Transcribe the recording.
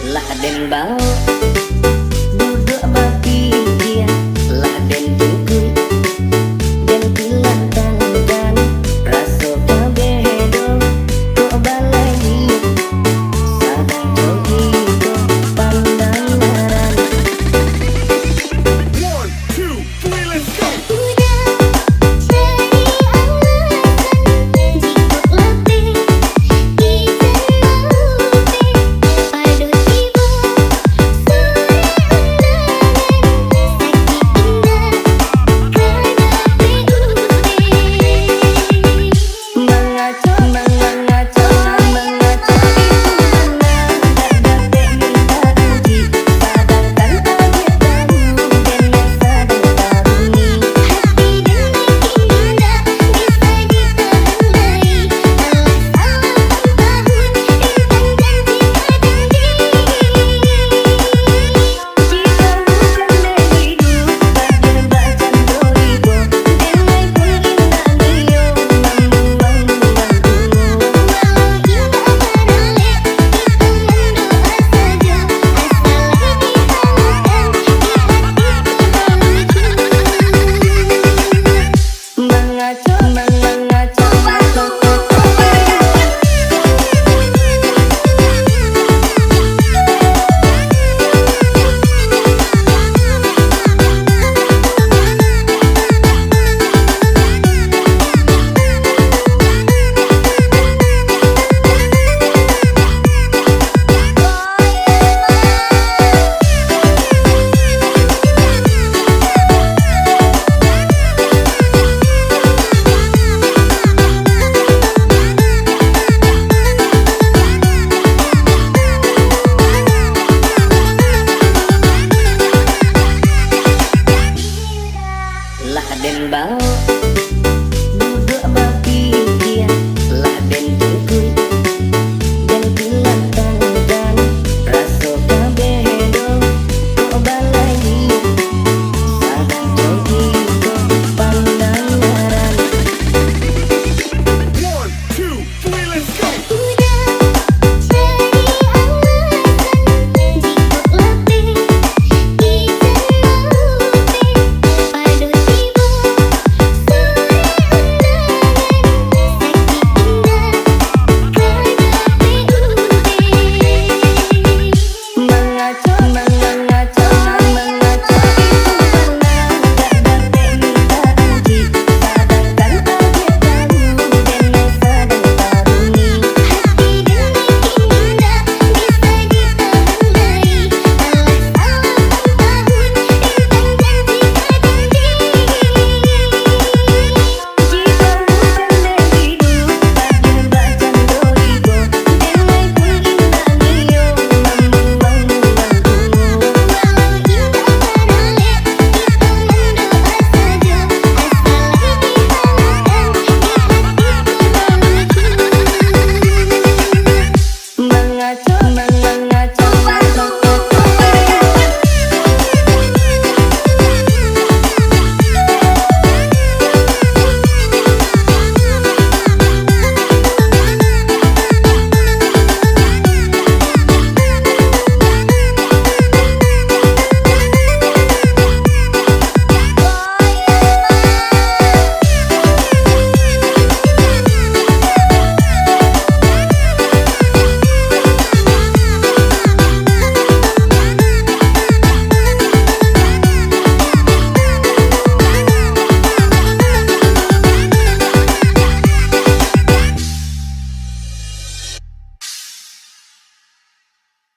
Lah den bau duduk bagi dia, lah den tungkui den pilah tangan raso kabeh do kok balai sadang jogi do pandangaran. 1, 2, 3, let's go. Lah den bau duduk bagi dia, lah den tungkui den pilah tangan raso kabeh do kok balai sadang jogi do pandangaran. 1, 2, 3, let's go. Mengacau